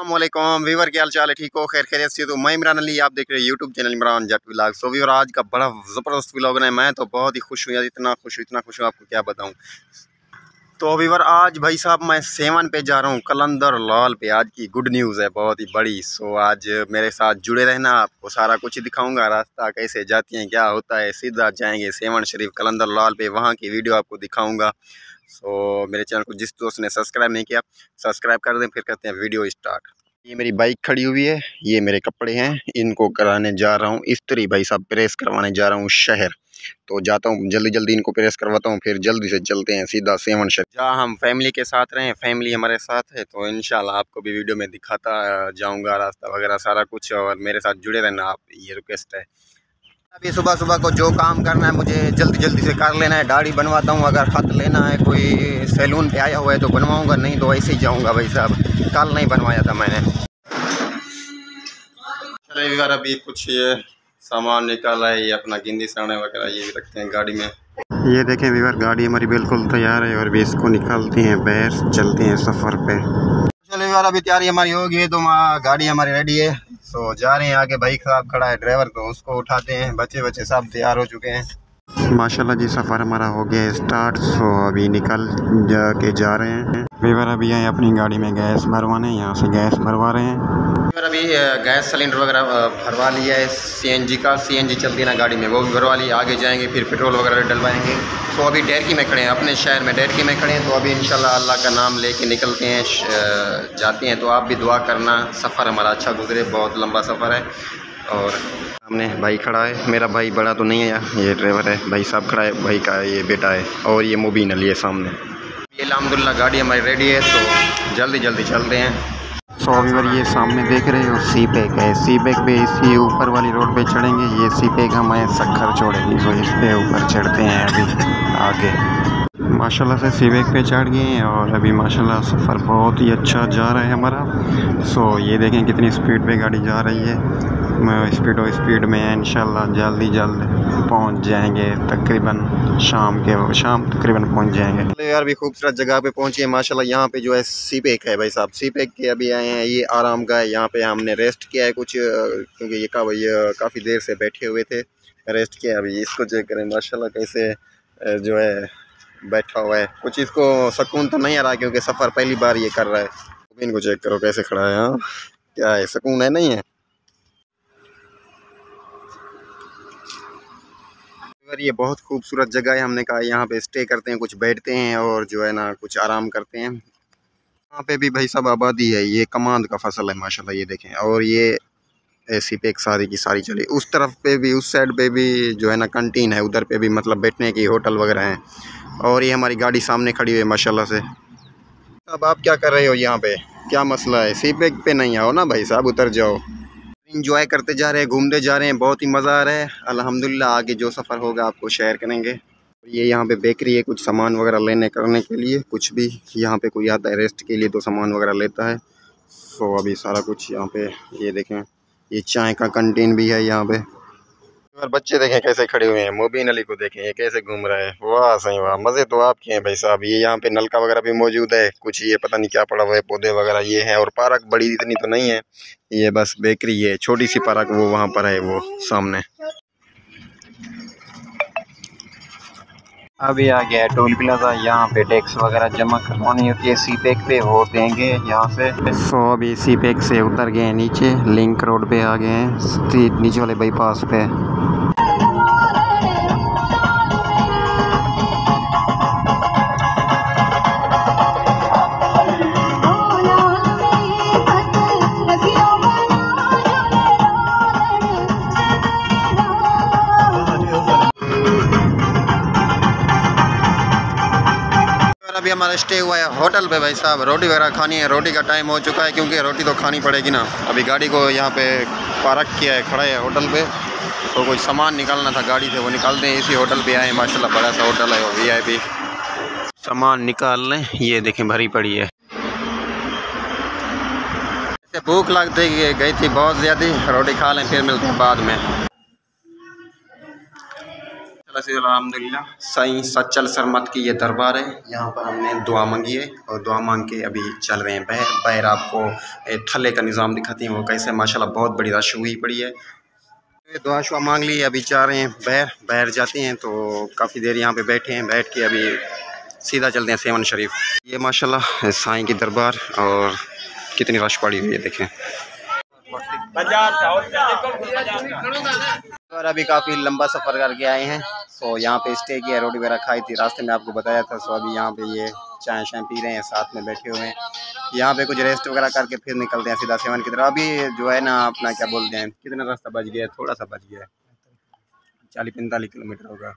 अस्सलामुअलैकुम वीवर, क्या हाल चाल है? ठीक हो? खैर खैरियत से? तो मैं इमरान अली, आप देख रहे हैं यूट्यूब चैनल इमरान जट व्लॉग। सो वीवर, आज का बड़ा ज़बरदस्त व्लॉग है। मैं तो बहुत ही खुश हूँ यार, इतना खुश हूँ आपको क्या बताऊँ। तो वीवर, आज भाई साहब मैं सेवन पे जा रहा हूँ, कलंदर लाल पे। आज की गुड न्यूज़ है, बहुत ही बड़ी। सो आज मेरे साथ जुड़े रहना, आपको सारा कुछ दिखाऊंगा, रास्ता कैसे जाती हैं, क्या होता है। सीधा जाएंगे सेवन शरीफ कलंदर लाल पे, वहाँ की वीडियो आपको दिखाऊंगा। सो मेरे चैनल को जिस दोस्त ने सब्सक्राइब नहीं किया, सब्सक्राइब कर दें। फिर करते हैं वीडियो स्टार्ट। ये मेरी बाइक खड़ी हुई है, ये मेरे कपड़े हैं, इनको कराने जा रहा हूँ इस्त्री भाई साहब, प्रेस करवाने जा रहा हूँ शहर। तो जाता हूँ जल्दी जल्दी, इनको प्रेस करवाता हूँ, फिर जल्दी से चलते हैं सीधा सेवन शहर, जहाँ हम फैमिली के साथ रहें। फैमिली हमारे साथ है, तो इंशाल्लाह आपको भी वीडियो में दिखाता जाऊँगा रास्ता वगैरह सारा कुछ, और मेरे साथ जुड़े रहना आप, ये रिक्वेस्ट है। अभी सुबह सुबह को जो काम करना है मुझे जल्दी जल्दी से कर लेना है। दाढ़ी बनवाता हूँ, अगर ख़त लेना है, कोई सैलून पे आया हुआ है तो बनवाऊँगा, नहीं तो ऐसे ही जाऊँगा भाई साहब। कल नहीं बनवाया था मैंने। चलिए यार, अभी कुछ ये सामान निकाला है, ये अपना गिंदी साने वगैरह ये रखते हैं गाड़ी में। ये देखें वीवर, गाड़ी हमारी बिल्कुल तैयार है और भी इसको निकालते हैं बाहर, चलते हैं सफ़र पे। चलिए यार, अभी तैयारी हमारी होगी है, तो गाड़ी हमारी रेडी है। सो जा रहे हैं आगे, भाई साहब खड़ा है ड्राइवर, तो उसको उठाते हैं। बच्चे सब तैयार हो चुके हैं माशाल्लाह जी। सफ़र हमारा हो गया स्टार्ट। सो अभी निकल जा रहे हैं वीवर। अभी आए अपनी गाड़ी में गैस भरवाने, यहाँ से गैस भरवा रहे हैं। अभी गैस सिलेंडर वगैरह भरवा लिया है, सीएनजी चलती है ना गाड़ी में, वो भी भरवा लिया। आगे जाएंगे फिर पेट्रोल वगैरह डलवाएंगे। तो अभी डेरकी में खड़े हैं, अपने शहर में डेरकी में खड़े हैं। तो अभी इंशाल्लाह अल्लाह का नाम लेके निकलते हैं, जाते हैं। तो आप भी दुआ करना, सफ़र हमारा अच्छा गुजरे, बहुत लंबा सफ़र है। और सामने भाई खड़ा है, मेरा भाई बड़ा तो नहीं है, ये ड्राइवर है, भाई साहब खड़ा है, भाई का ये बेटा है, और ये मुबीन अली है सामने। ये अल्हम्दुलिल्लाह गाड़ी हमारी रेडी है, तो जल्दी जल्दी चलते हैं। सो वीवर, ये सामने देख रहे हो सी पैक है। सी पैक पे इसी ऊपर वाली रोड पे चढ़ेंगे। ये सी पैक हमें सक्खर छोड़ेगी, तो इस पे ऊपर चढ़ते हैं अभी आगे। माशाल्लाह से सी पैक पे चढ़ गए हैं, और अभी माशाल्लाह सफ़र बहुत ही अच्छा जा रहा है हमारा। सो ये देखें कितनी स्पीड पे गाड़ी जा रही है। स्पीड में इंशाल्लाह जल्दी पहुंच जाएंगे, तकरीबन शाम तकरीबन पहुंच जाएंगे। यार भी खूबसूरत जगह पे पहुंचे हैं माशाल्लाह। यहाँ पे जो है सी पैक है भाई साहब, सी पैक के अभी आए हैं। ये आराम का है, यहाँ पे हमने रेस्ट किया है कुछ, क्योंकि ये काफ़ी देर से बैठे हुए थे, रेस्ट किया। अभी इसको चेक करें माशाल्लाह कैसे जो है बैठा हुआ है। कुछ इसको सुकून तो नहीं आ रहा, क्योंकि सफ़र पहली बार ये कर रहा है। इनको चेक करो कैसे खड़ा है। हाँ, क्या है, सुकून है नहीं है? ये बहुत खूबसूरत जगह है, हमने कहा यहाँ पे स्टे करते हैं, कुछ बैठते हैं और जो है ना कुछ आराम करते हैं। यहाँ पे भी भाई साहब आबादी है, ये कमांद का फसल है माशाल्लाह, ये देखें। और ये ऐसी पे एक सारी की सारी चली, उस तरफ पे भी, उस साइड पे भी जो है ना कंटीन है, उधर पे भी मतलब बैठने की होटल वगैरह हैं। और ये हमारी गाड़ी सामने खड़ी हुई है माशाल्लाह से। अब आप क्या कर रहे हो यहाँ पे, क्या मसला है? सी पैक पे नहीं आओ ना भाई साहब, उतर जाओ। इंजॉय करते जा रहे हैं, घूमते जा रहे हैं, बहुत ही मज़ा आ रहा है अल्हम्दुलिल्लाह। आगे जो सफ़र होगा आपको शेयर करेंगे। ये यहाँ पे बेकरी है, कुछ सामान वगैरह लेने करने के लिए, कुछ भी यहाँ पे कोई आता है रेस्ट के लिए तो सामान वगैरह लेता है। सो अभी सारा कुछ यहाँ पे, ये देखें, ये चाय का कैंटीन भी है यहाँ पे। और बच्चे देखें कैसे खड़े हुए हैं, मुबीन अली को देखें ये कैसे घूम रहा है। वाह सही वाह, मज़े तो आपके हैं भाई साहब। ये यहाँ पे नलका वगैरह भी मौजूद है, कुछ ये पता नहीं क्या पड़ा हुआ है, पौधे वगैरह ये हैं। और पार्क बड़ी इतनी तो नहीं है, ये बस बेकरी है, छोटी सी पार्क वो वहाँ पर है, वो सामने। अभी आ गया टोल प्लाजा, यहाँ पे टैक्स वगैरह जमा करवानी होती है सी पैक पे, वो देंगे यहाँ से। सो अभी सी पैक से उतर गए नीचे, लिंक रोड पे आ गए हैं, नीचे वाले बाईपास पे। अभी हमारा स्टे हुआ है होटल पे भाई साहब, रोटी वगैरह खानी है। रोटी का टाइम हो चुका है, क्योंकि रोटी तो खानी पड़ेगी ना। अभी गाड़ी को यहाँ पे पार्क किया है, खड़ा है होटल पे। तो कुछ सामान निकालना था गाड़ी से, वो निकालते हैं। इसी होटल पे आए माशाल्लाह, बड़ा सा होटल है, वो VIP। सामान निकाल लें, ये देखें भरी पड़ी है। ऐसे भूख लगती गई थी बहुत ज़्यादा, रोटी खा लें फिर मिलते हैं बाद में। अल्हम्दुलिल्लाह। साईं सच्चल सरमत की ये दरबार है, यहाँ पर हमने दुआ मांगी है और दुआ मांग के अभी चल रहे हैं बाहर। बाहर आपको थल्ले का निज़ाम दिखाती हैं वो कैसे, माशाल्लाह बहुत बड़ी रश हुई पड़ी है। दुआ शुआ मांग ली, अभी जा रहे हैं बाहर जाते हैं। तो काफ़ी देर यहाँ पे बैठे हैं, बैठ के अभी सीधा चलते हैं सेवन शरीफ। ये माशाल्लाह साईं की दरबार और कितनी रश पड़ी हुई है देखें। और अभी काफ़ी लंबा सफ़र करके आए हैं, तो यहाँ पे स्टे किया, रोटी वगैरह खाई थी, रास्ते में आपको बताया था। सो अभी यहाँ पे ये चाय शाय पी रहे हैं, साथ में बैठे हुए हैं। यहाँ पे कुछ रेस्ट वगैरह करके फिर निकलते हैं सीधा सेवन की तरफ। अभी जो है ना अपना क्या बोलते हैं, कितना रास्ता बच गया है, थोड़ा सा बच गया है, 40-45 किलोमीटर होगा।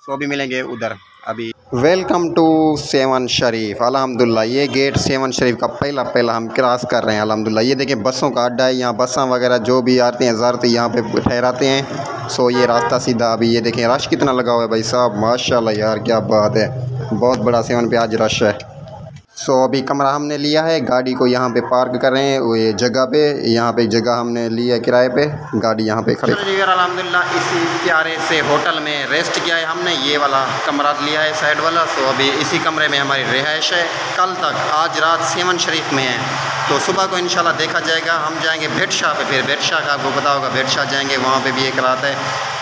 सो अभी मिलेंगे उधर अभी। वेलकम टू सेवन शरीफ। अल्हम्दुलिल्लाह ये गेट सेवन शरीफ का पहला हम क्रॉस कर रहे हैं। अल्हम्दुलिल्लाह ये देखें बसों का अड्डा है, यहाँ बसें वगैरह जो भी आते हैं ज़्यादातर यहाँ पे ठहराते हैं। सो ये रास्ता सीधा, अभी ये देखें रश कितना लगा हुआ है भाई साहब, माशाल्लाह यार क्या बात है, बहुत बड़ा सेवन पे आज रश है। सो अभी कमरा हमने लिया है, गाड़ी को यहाँ पे पार्क कर रहे हैं, वो ये जगह पे, यहाँ पे जगह हमने ली है किराए पे, गाड़ी यहाँ पे खड़ी। अल्हम्दुलिल्लाह इसी प्यारे से होटल में रेस्ट किया है हमने, ये वाला कमरा लिया है साइड वाला। सो अभी इसी कमरे में हमारी रिहाइश है, कल तक आज रात सेवन शरीफ में है, तो सुबह को इंशाल्लाह देखा जाएगा। हम जाएंगे भेट शाह पे, फिर भेट शाह का आपको पता होगा, भेट शाह जाएंगे, वहाँ पे भी एक रात है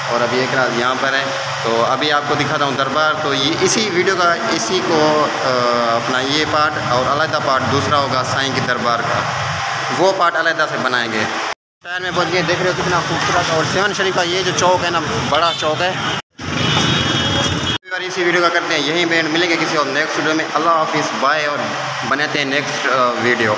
और अभी एक रात यहाँ पर है। तो अभी आपको दिखाता हूँ दरबार। तो ये इसी वीडियो का इसी को अपना ये पार्ट और अलग पार्ट दूसरा होगा साईं की दरबार का, वो पार्ट अलग से बनाएंगे। शहर में पहुँच गए, देख रहे हो कितना खूबसूरत। और सेवन शरीफ का ये जो चौक है ना, बड़ा चौक है। इसी वीडियो का करते हैं यहीं पे, मिलेंगे किसी और नेक्स्ट वीडियो में। अल्लाह हाफिज़, बाय, और बनाते हैं नेक्स्ट वीडियो।